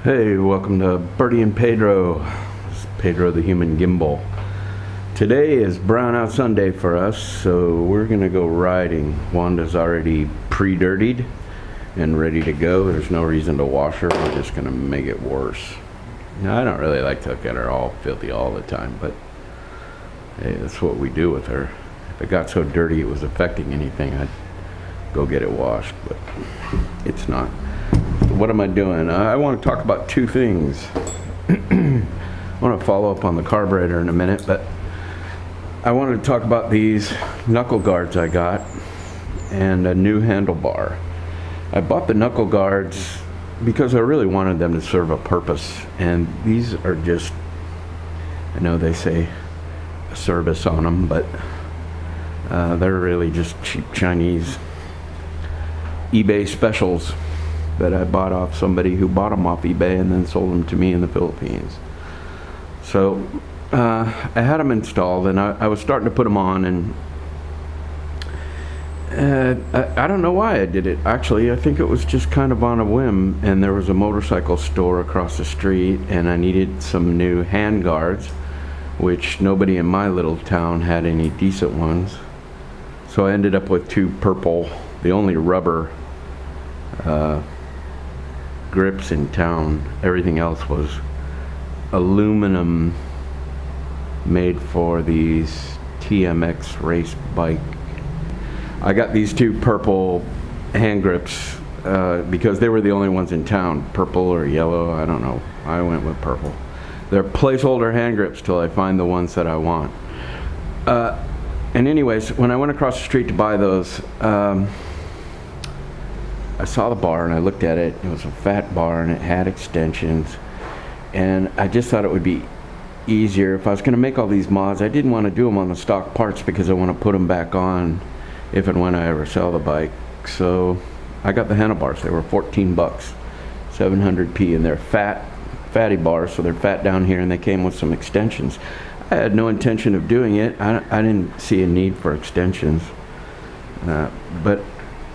Hey, welcome to Birdy and Pedro. It's Pedro the human gimbal. Today is brownout Sunday for us, so we're gonna go riding. Wanda's already pre-dirtied and ready to go. There's no reason to wash her. We're just gonna make it worse. Now, I don't really like to get her all filthy all the time, but hey, that's what we do with her. If it got so dirty it was affecting anything, I'd go get it washed, but it's not. What am I doing? I want to talk about two things. I want to follow up on the carburetor in a minute, but I wanted to talk about these knuckle guards I got and a new handlebar. I bought the knuckle guards because I really wanted them to serve a purpose, and these are just, I know they say a service on them, but they're really just cheap Chinese eBay specials that I bought off somebody who bought them off eBay and then sold them to me in the Philippines. So I had them installed, and I was starting to put them on, and I don't know why I did it. Actually, I think it was just kind of on a whim, and there was a motorcycle store across the street, and I needed some new hand guards, which nobody in my little town had any decent ones. So I ended up with two purple, the only rubber grips in town. Everything else was aluminum, made for these TMX race bike. I got these two purple hand grips because they were the only ones in town. Purple or yellow, I don't know. I went with purple. They're placeholder hand grips till I find the ones that I want. And anyways, when I went across the street to buy those, I saw the bar and I looked at it. It was a fat bar and it had extensions, and I just thought it would be easier if I was going to make all these mods. I didn't want to do them on the stock parts because I want to put them back on if and when I ever sell the bike. So I got the handlebars. They were 14 bucks, 700p, and they're fatty bars, so they're fat down here, and they came with some extensions. I had no intention of doing it. I didn't see a need for extensions, but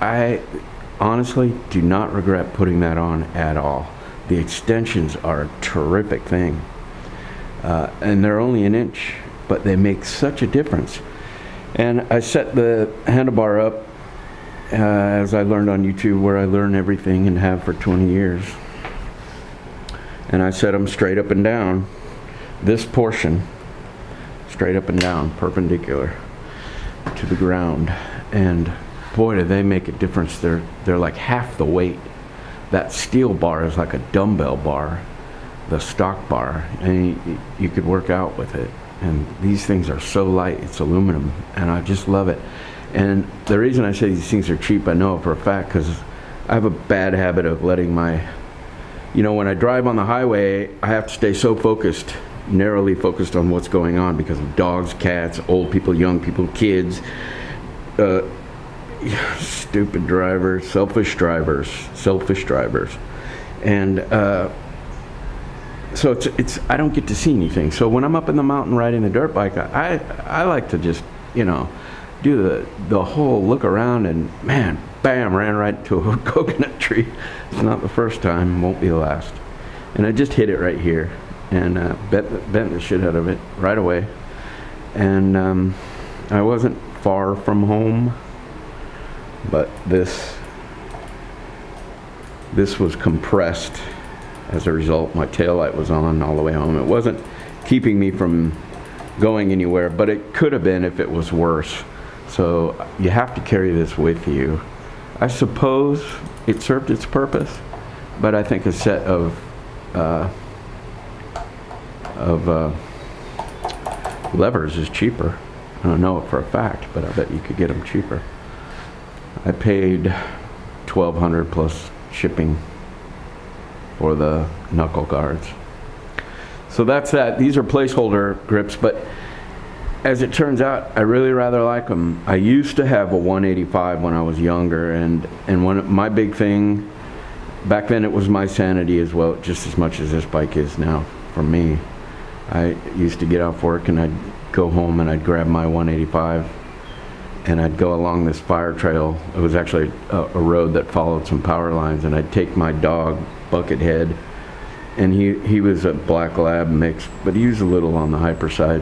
I honestly do not regret putting that on at all. The extensions are a terrific thing, and they're only an inch, but they make such a difference. And I set the handlebar up as I learned on YouTube, where I learn everything and have for 20 years, and I set them straight up and down, this portion straight up and down, perpendicular to the ground, and boy, do they make a difference. They're like half the weight. That steel bar is like a dumbbell bar, the stock bar, and you could work out with it. And these things are so light. It's aluminum, and I just love it. And the reason I say these things are cheap, I know for a fact, because I have a bad habit of letting my, when I drive on the highway, I have to stay so focused, narrowly focused on what's going on because of dogs, cats, old people, young people, kids, stupid drivers, selfish drivers, and so it's I don't get to see anything. So when I'm up in the mountain riding the dirt bike, I like to just do the whole look around, and man, bam, ran right into a coconut tree. It's not the first time, won't be the last. And I just hit it right here, and bent the shit out of it right away. And I wasn't far from home, but this was compressed. As a result, my taillight was on all the way home. It wasn't keeping me from going anywhere, but it could have been if it was worse. So you have to carry this with you. I suppose it served its purpose, but I think a set of levers is cheaper. I don't know it for a fact, but I bet you could get them cheaper. I paid $1,200 plus shipping for the knuckle guards. So that's that. These are placeholder grips, but as it turns out, I really rather like them. I used to have a 185 when I was younger, and my big thing back then, it was my sanity as well, just as much as this bike is now for me. I used to get off work and I'd go home and I'd grab my 185 and I'd go along this fire trail. It was actually a road that followed some power lines, and I'd take my dog, Buckethead, and he was a black lab mix, but he was a little on the hyper side.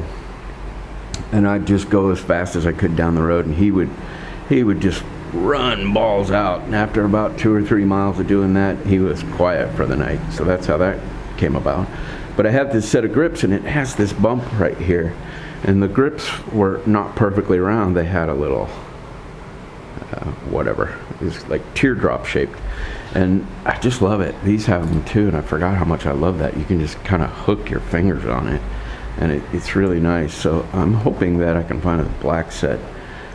And I'd just go as fast as I could down the road, and he would just run balls out. And after about 2 or 3 miles of doing that, he was quiet for the night. So that's how that came about. But I have this set of grips, and it has this bump right here, and the grips were not perfectly round. They had a little whatever, it was like teardrop shaped, and I just love it. These have them too, and I forgot how much I love that. You can just kind of hook your fingers on it, and it's really nice. So I'm hoping that I can find a black set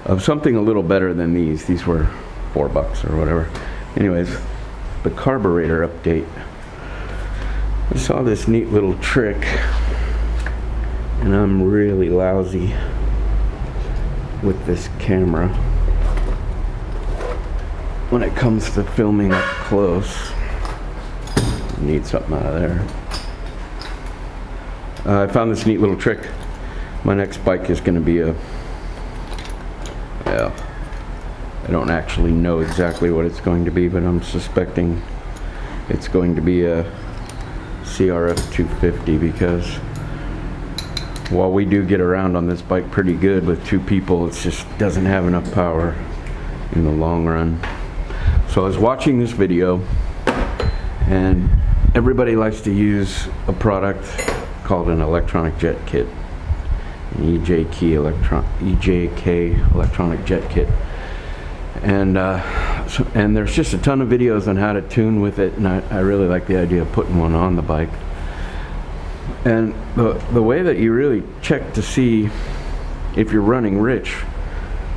of something a little better than these. These were $4 or whatever. Anyways, the carburetor update. I saw this neat little trick, and I'm really lousy with this camera when it comes to filming up close. Need something out of there. I found this neat little trick. My next bike is going to be a, well, I don't actually know exactly what it's going to be, but I'm suspecting it's going to be a CRF 250, because while we do get around on this bike pretty good with 2 people, it just doesn't have enough power in the long run. So I was watching this video, and everybody likes to use a product called an electronic jet kit, an EJK electronic jet kit, and there's just a ton of videos on how to tune with it, and I really like the idea of putting one on the bike. And the way that you really check to see if you're running rich,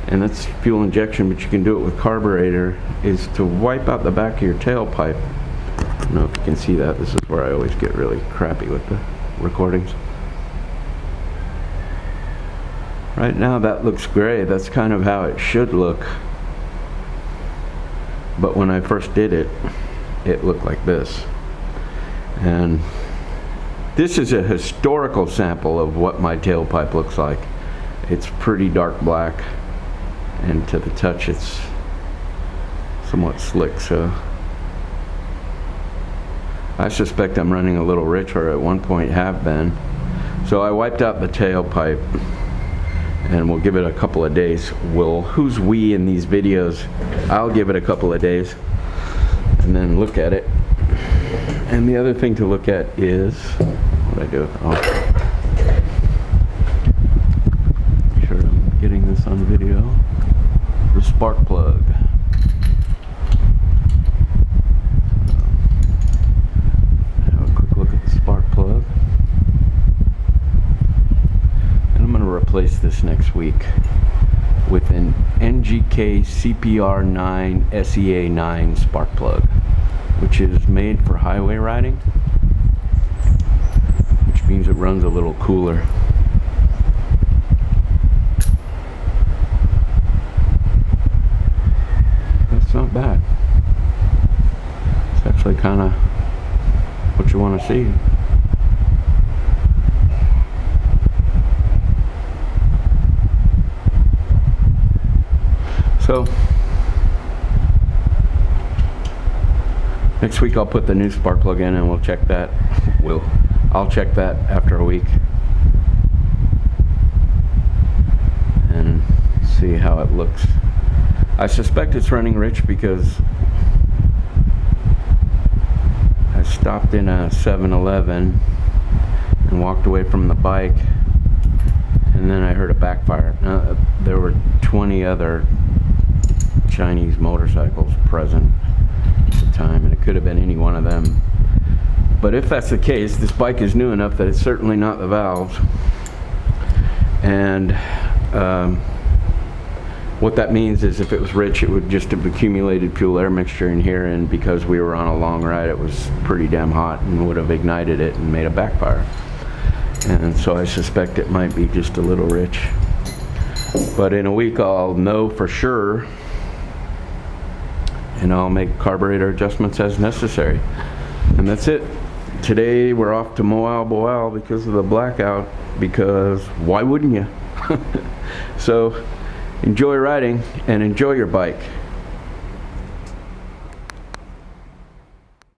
and that's fuel injection, but you can do it with carburetor, is to wipe out the back of your tailpipe. I don't know if you can see that. This is where I always get really crappy with the recordings. Right now that looks gray. That's kind of how it should look. But when I first did it, it looked like this. And this is a historical sample of what my tailpipe looks like. It's pretty dark black, and to the touch it's somewhat slick, so I suspect I'm running a little rich, or at one point have been. So I wiped out the tailpipe, and we'll give it a couple of days. Who's we in these videos? I'll give it a couple of days and then look at it. And the other thing to look at is, what did I do? Oh, make sure I'm getting this on video. The spark plug. Have a quick look at the spark plug. And I'm going to replace this next week with an NGK CPR9 SEA9 spark plug, which is made for highway riding, which means it runs a little cooler. Not bad. It's actually kind of what you want to see. So next week I'll put the new spark plug in, and we'll check that. I'll check that after a week and see how it looks. I suspect it's running rich because I stopped in a 7-Eleven and walked away from the bike, and then I heard a backfire. Now, there were 20 other Chinese motorcycles present at the time, and it could have been any one of them. But if that's the case, this bike is new enough that it's certainly not the valves. And what that means is if it was rich, it would just have accumulated fuel air mixture in here, and because we were on a long ride, it was pretty damn hot and would have ignited it and made a backfire. And so I suspect it might be just a little rich. But in a week I'll know for sure, and I'll make carburetor adjustments as necessary. And that's it. Today we're off to Moal Boal because of the blackout, because why wouldn't you? So enjoy riding and enjoy your bike.